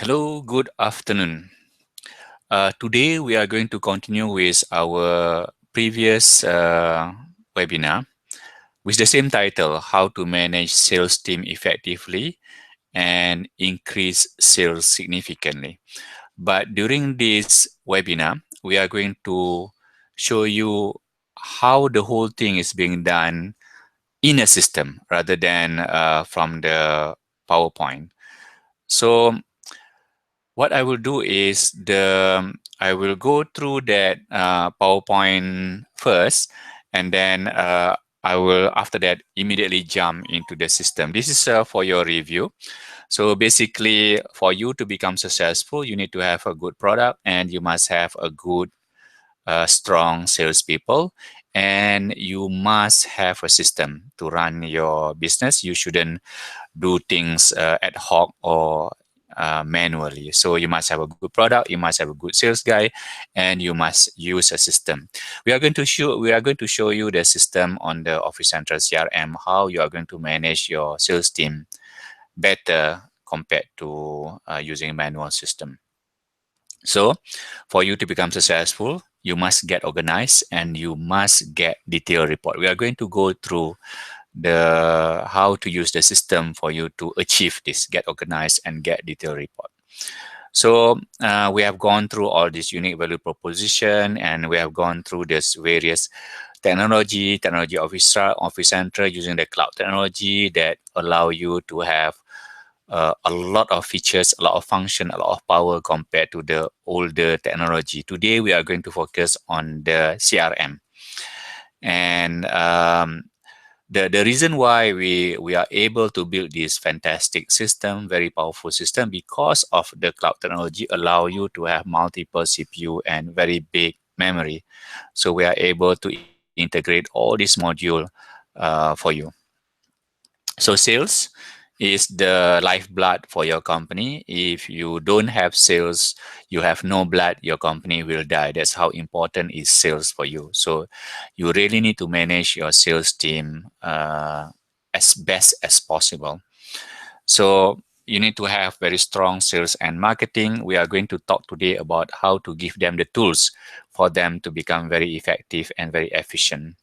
Hello, good afternoon. Today we are going to continue with our previous webinar with the same title, How to Manage Sales Team Effectively and Increase Sales Significantly. But during this webinar, we are going to show you how the whole thing is being done in a system rather than from the PowerPoint. So what I will do is I will go through that PowerPoint first, and then I will after that immediately jump into the system. This is for your review. So basically, for you to become successful, you need to have a good product, and you must have a good, strong salespeople, and you must have a system to run your business. You shouldn't do things ad hoc or manually. So you must have a good product, you must have a good sales guy, and you must use a system. We are going to show you the system on the Office Central CRM, how you are going to manage your sales team better compared to using manual system. So for you to become successful, you must get organized and you must get detailed report. We are going to go through the how to use the system for you to achieve this, get organized and get detailed report. So we have gone through all this unique value proposition, and we have gone through this various technology office center using the cloud technology that allow you to have a lot of features, a lot of function, a lot of power compared to the older technology. Today we are going to focus on the CRM. And the reason why we are able to build this fantastic system, very powerful system, because of the cloud technology allow you to have multiple CPU and very big memory. So we are able to integrate all this module for you. So sales is the lifeblood for your company. If you don't have sales, you have no blood, your company will die. That's how important is sales for you. So you really need to manage your sales team as best as possible. So you need to have very strong sales and marketing. We are going to talk today about how to give them the tools for them to become very effective and very efficient.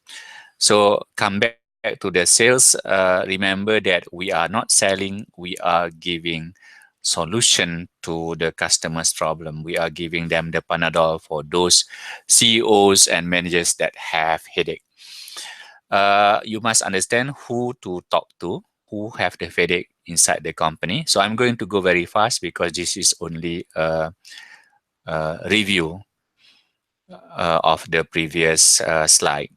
So come back to the sales. Remember that we are not selling, we are giving solution to the customer's problem. We are giving them the Panadol for those CEOs and managers that have headache. You must understand who to talk to, who have the headache inside the company. So I'm going to go very fast because this is only a review of the previous slide.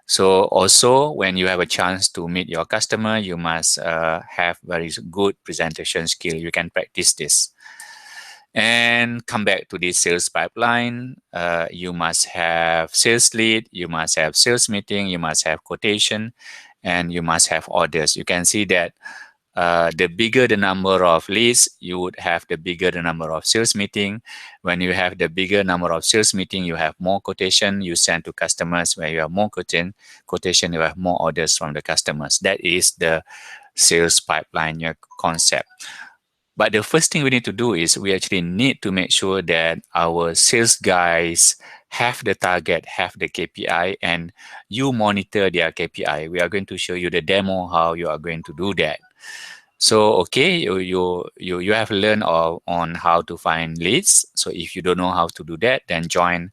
So also, when you have a chance to meet your customer, you must have very good presentation skill. You can practice this. And come back to this sales pipeline. You must have sales lead, you must have sales meeting, you must have quotation, and you must have orders. You can see that the bigger the number of leads, you would have the bigger the number of sales meeting. When you have the bigger number of sales meeting, you have more quotation you send to customers. When you have more quotation, you have more orders from the customers. That is the sales pipeline concept. But the first thing we need to do is we actually need to make sure that our sales guys have the target, have the KPI, and you monitor their KPI. We are going to show you the demo how you are going to do that. So, okay, you have learned on how to find leads. So if you don't know how to do that, then join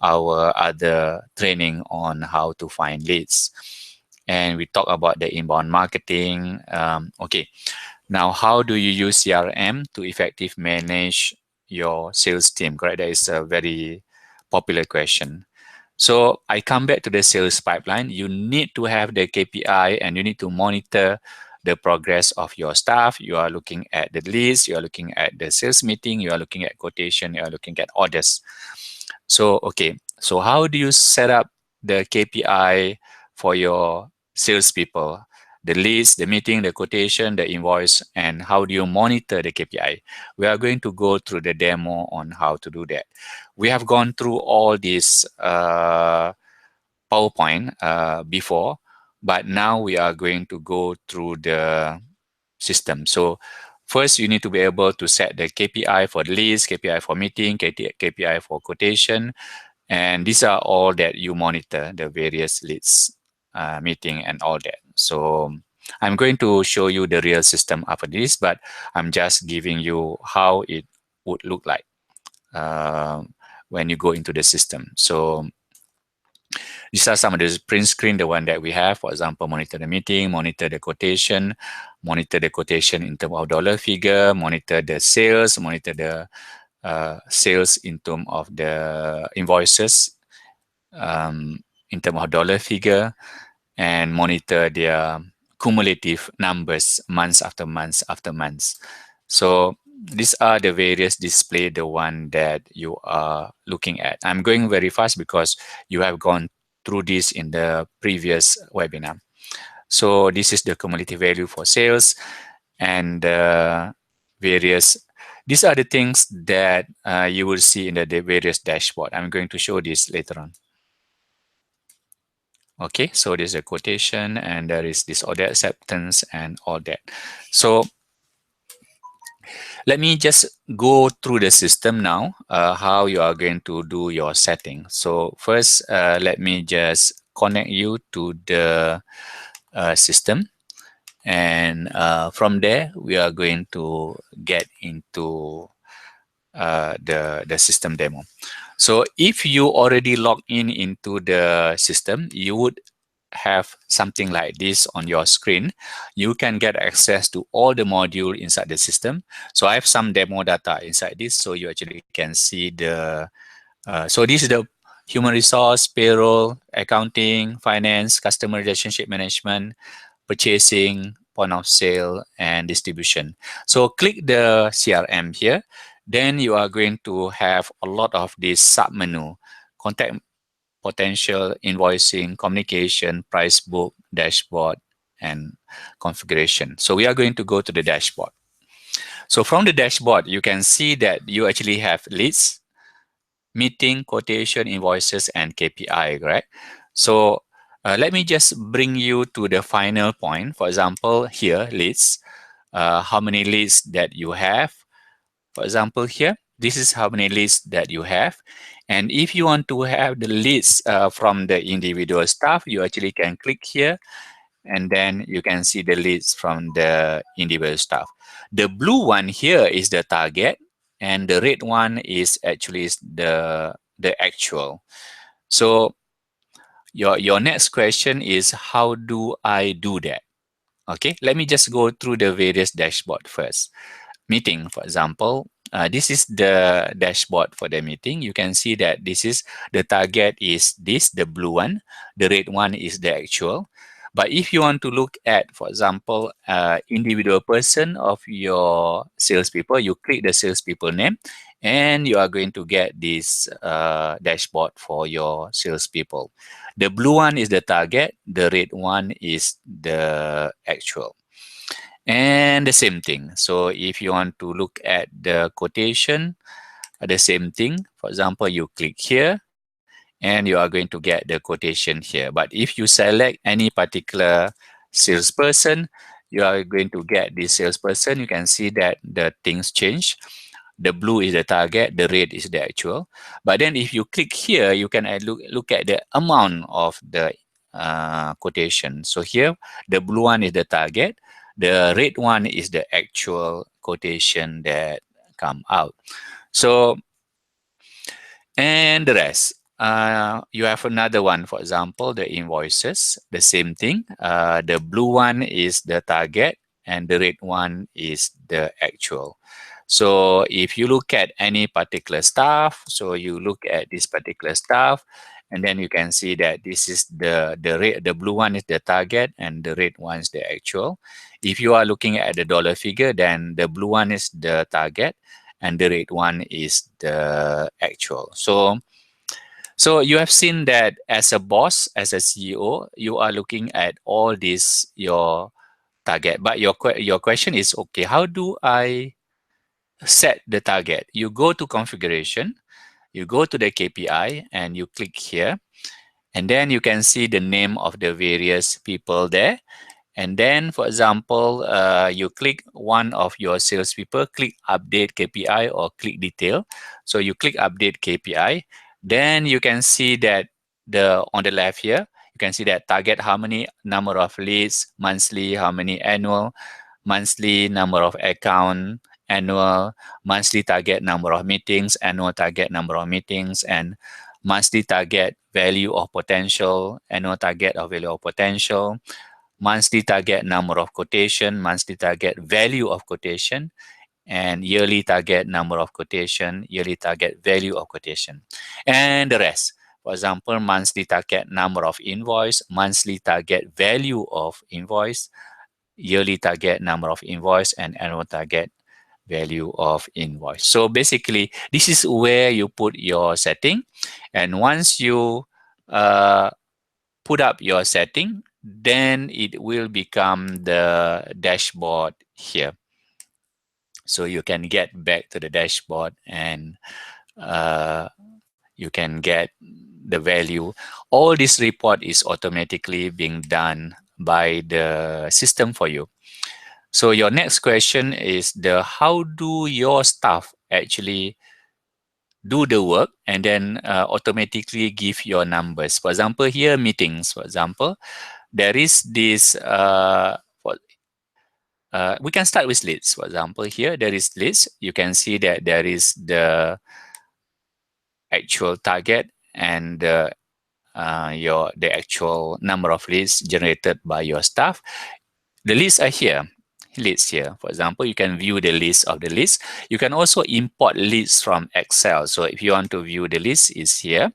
our other training on how to find leads. And we talk about the inbound marketing. Okay, now how do you use CRM to effectively manage your sales team? Correct, that is a very popular question. So I come back to the sales pipeline. You need to have the KPI and you need to monitor the progress of your staff. You are looking at the leads, you are looking at the sales meeting, you are looking at quotation, you are looking at orders. So, okay, so how do you set up the KPI for your salespeople? The leads, the meeting, the quotation, the invoice, and how do you monitor the KPI? We are going to go through the demo on how to do that. We have gone through all these PowerPoint before, but now we are going to go through the system. So First, you need to be able to set the KPI for the leads, KPI for meeting, KPI for quotation, and these are all that you monitor, the various leads, meeting, and all that. So I'm going to show you the real system after this, but I'm just giving you how it would look like uh, when you go into the system. So these are some of the print screen, the one that we have. For example, monitor the meeting, monitor the quotation in terms of dollar figure, monitor the sales, monitor the sales in terms of the invoices, in terms of dollar figure, and monitor their cumulative numbers months after months after months. So these are the various display, the one that you are looking at. I'm going very fast because you have gone through this in the previous webinar. So this is the cumulative value for sales and various. These are the things that you will see in the various dashboard. I'm going to show this later on. Okay, so there's a quotation and there is this order acceptance and all that. So let me just go through the system now, how you are going to do your setting. So first, let me just connect you to the system. And from there, we are going to get into the system demo. So if you already log in into the system, you would have something like this on your screen. You can get access to all the module inside the system. So I have some demo data inside this, so you actually can see the, so this is the human resource, payroll, accounting, finance, customer relationship management, purchasing, point of sale, and distribution. So click the CRM here. Then you are going to have a lot of this sub-menu: contact, potential, invoicing, communication, price book, dashboard, and configuration. So we are going to go to the dashboard. So from the dashboard, you can see that you actually have leads, meeting, quotation, invoices, and KPI, right? So let me just bring you to the final point. For example, here, leads, how many leads that you have. For example, here, this is how many leads that you have. And if you want to have the leads from the individual staff, you actually can click here, and then you can see the leads from the individual staff. The blue one here is the target, and the red one is actually the actual. So your next question is, how do I do that? Okay, let me just go through the various dashboard first. Meeting, for example, this is the dashboard for the meeting. You can see that this is the target is this, the blue one. The red one is the actual. But if you want to look at, for example, individual person of your salespeople, you click the salespeople name, and you are going to get this dashboard for your salespeople. The blue one is the target. The red one is the actual. And the same thing. So if you want to look at the quotation, the same thing. For example, you click here and you are going to get the quotation here. But if you select any particular salesperson, you are going to get this salesperson. You can see that the things change. The blue is the target, the red is the actual. But then if you click here, you can look at the amount of the quotation. So here, the blue one is the target. The red one is the actual quotation that come out. So, and the rest. You have another one, for example, the invoices, the same thing. The blue one is the target and the red one is the actual. So if you look at any particular staff, so you look at this particular staff, and then you can see that this is the blue one is the target and the red one is the actual. If you are looking at the dollar figure, then the blue one is the target and the red one is the actual. So you have seen that as a boss, as a CEO, you are looking at all this, your target. But your question is, okay, how do I set the target? You go to configuration, you go to the KPI, and you click here. And then you can see the name of the various people there. And then, for example, you click one of your salespeople, click update KPI or click detail. So you click update KPI. Then you can see that on the left here, you can see that target how many number of leads, monthly, how many annual, monthly number of account, annual, monthly target number of meetings, annual target number of meetings, and monthly target value of potential, annual target of value of potential, monthly target number of quotation, monthly target value of quotation, and yearly target number of quotation, yearly target value of quotation, and the rest. For example, monthly target number of invoice, monthly target value of invoice, yearly target number of invoice, and annual target value of invoice. So basically, this is where you put your setting. And once you put up your setting, then it will become the dashboard here. So you can get back to the dashboard and uh, you can get the value. All this report is automatically being done by the system for you. So your next question is the how do your staff actually do the work and then automatically give your numbers. For example, here meetings, for example, there is this we can start with leads. For example, here there is leads. You can see that there is the actual target and the actual number of leads generated by your staff. The leads are here. Leads here. For example, you can view the list of the leads. You can also import leads from Excel. So if you want to view the list, is here.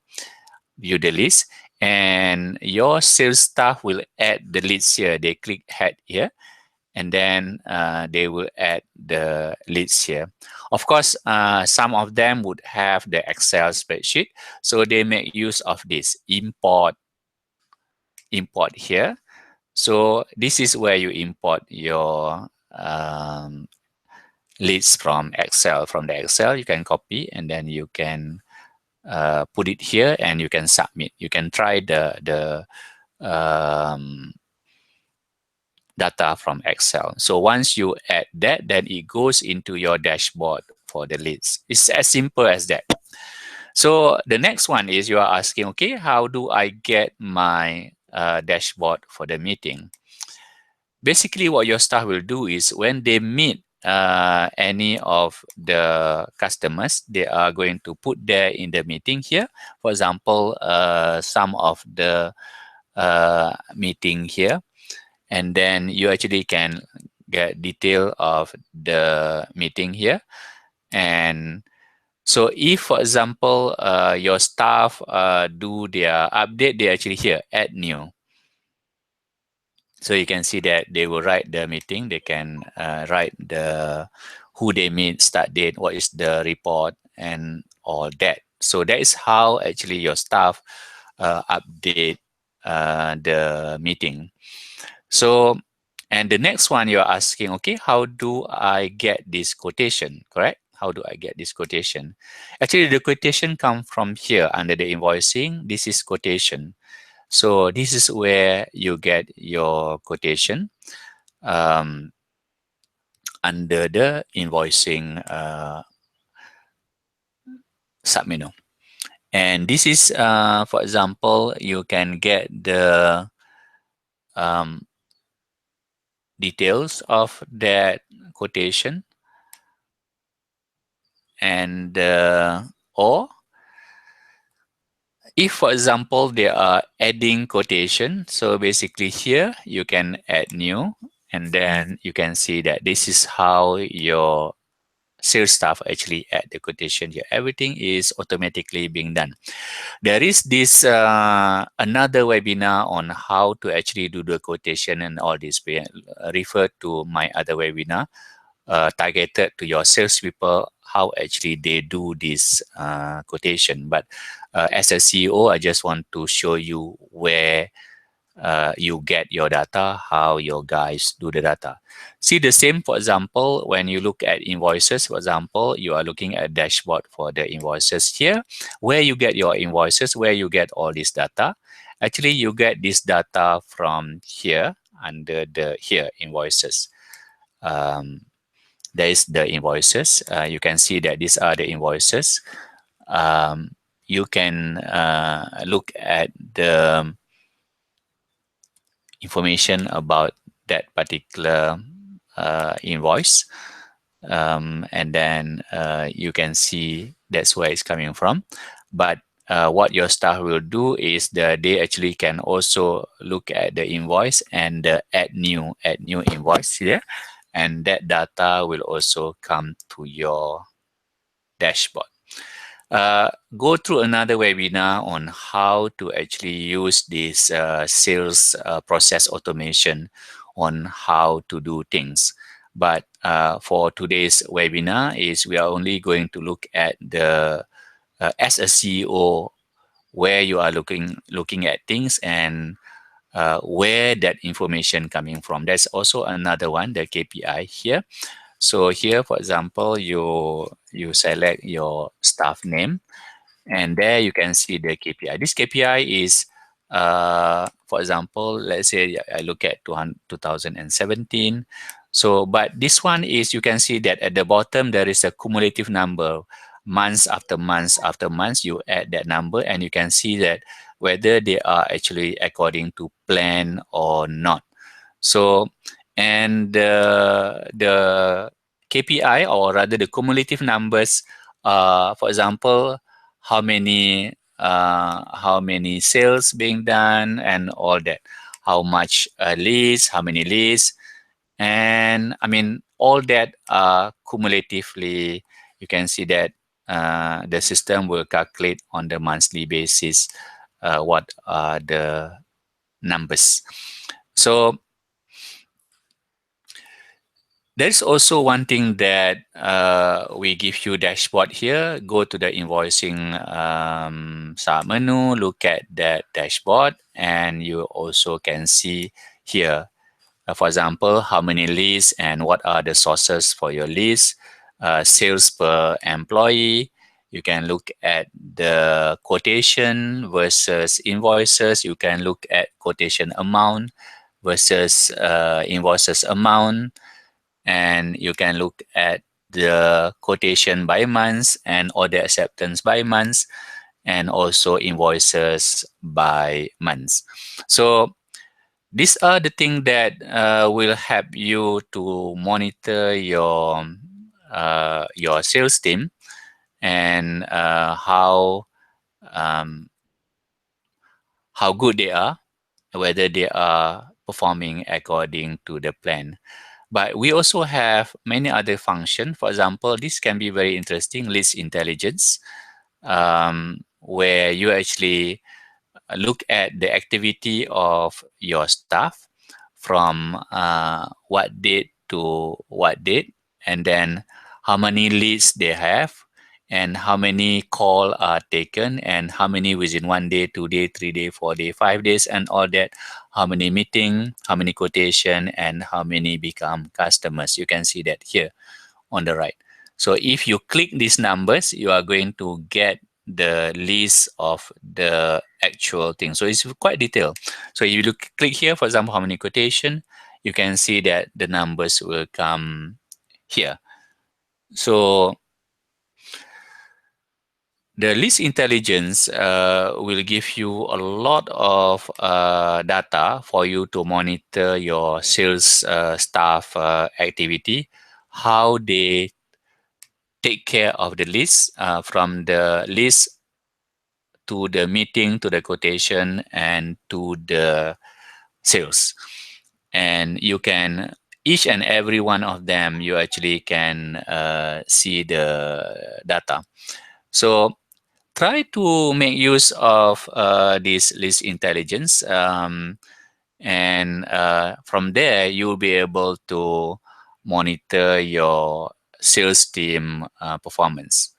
View the list, and your sales staff will add the leads here. They click add here, and then they will add the leads here. Of course, some of them would have the Excel spreadsheet, so they make use of this import here. So this is where you import your leads from Excel. From the Excel, you can copy and then you can put it here and you can submit. You can try the data from Excel. So once you add that, then it goes into your dashboard for the leads. It's as simple as that. So the next one is you are asking, okay, how do I get my dashboard for the meeting? Basically, what your staff will do is when they meet any of the customers, they are going to put there in the meeting here. For example, some of the meeting here, and then you actually can get detail of the meeting here. And so if, for example, your staff do their update, they actually here, add new. So you can see that they will write the meeting. They can write the who they meet, start date, what is the report, and all that. So that is how actually your staff update the meeting. So, and the next one you're asking, okay, how do I get this quotation, correct? How do I get this quotation? Actually, the quotation comes from here under the invoicing. This is quotation. So this is where you get your quotation under the invoicing submenu. And this is, for example, you can get the details of that quotation and or if, for example, they are adding quotation, so basically here you can add new, and then you can see that this is how your sales staff actually add the quotation here. Everything is automatically being done. There is this another webinar on how to actually do the quotation and all this. Refer to my other webinar targeted to your salespeople, how actually they do this quotation. But as a CEO, I just want to show you where you get your data, how your guys do the data. See the same, for example, when you look at invoices, for example, you are looking at dashboard for the invoices here, where you get your invoices, where you get all this data. Actually, you get this data from here under the here invoices. Um, there is the invoices. You can see that these are the invoices. Um, you can look at the information about that particular invoice, and then you can see that's where it's coming from. But what your staff will do is they actually can also look at the invoice and add new invoice here, and that data will also come to your dashboard. Go through another webinar on how to actually use this sales process automation on how to do things. But for today's webinar is we are only going to look at the as a CEO, where you are looking at things and where that information coming from. That's also another one, the KPI here. So here, for example, you select your staff name, and there you can see the KPI. This KPI is, for example, let's say I look at 2017. So, but this one is, you can see that at the bottom there is a cumulative number, months after months after months. You add that number, and you can see that whether they are actually according to plan or not. So, and the KPI, or rather the cumulative numbers, for example, how many sales being done and all that, how much leads, how many leads, and I mean all that cumulatively. You can see that the system will calculate on the monthly basis what are the numbers. So there's also one thing that we give you dashboard here. Go to the invoicing sub menu, look at that dashboard, and you also can see here, for example, how many leads and what are the sources for your leads, sales per employee. You can look at the quotation versus invoices. You can look at quotation amount versus invoices amount, and you can look at the quotation by months and order acceptance by months, and also invoices by months. So these are the things that will help you to monitor your sales team, and um, how good they are, whether they are performing according to the plan. But we also have many other functions. For example, this can be very interesting, list intelligence, where you actually look at the activity of your staff from what date to what date, and then how many leads they have, and how many call are taken, and how many within 1 day, 2 day, 3 day, 4 day, 5 days, and all that. How many meeting, how many quotation, and how many become customers. You can see that here on the right. So if you click these numbers, you are going to get the list of the actual thing. So it's quite detailed. So if you click here, for example, how many quotation, you can see that the numbers will come here. So the list intelligence will give you a lot of data for you to monitor your sales staff activity, how they take care of the list, from the list to the meeting, to the quotation, and to the sales. And you can, each and every one of them, you actually can see the data. So try to make use of this list intelligence, and from there you'll be able to monitor your sales team performance.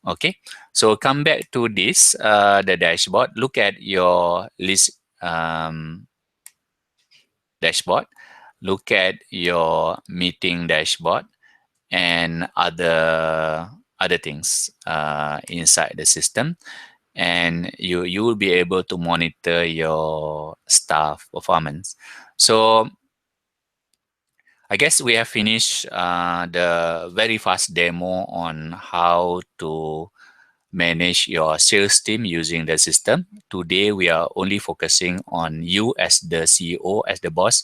Okay, so come back to this, the dashboard. Look at your list dashboard. Look at your meeting dashboard, and other things inside the system, and you will be able to monitor your staff performance. So I guess we have finished the very fast demo on how to manage your sales team using the system. Today, we are only focusing on you as the CEO, as the boss.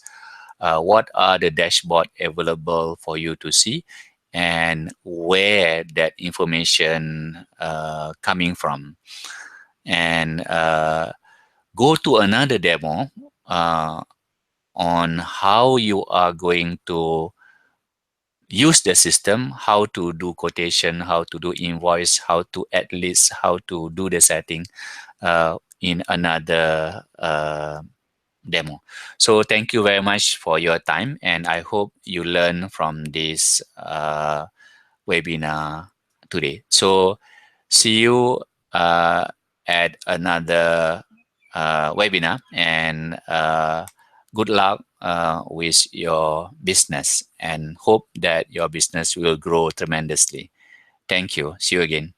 What are the dashboard available for you to see, and where that information coming from? And go to another demo uh, on how you are going to use the system, how to do quotation, how to do invoice, how to add list, how to do the setting in another demo. So thank you very much for your time, and I hope you learn from this webinar today. So see you at another webinar, and good luck with your business, and hope that your business will grow tremendously. Thank you. See you again.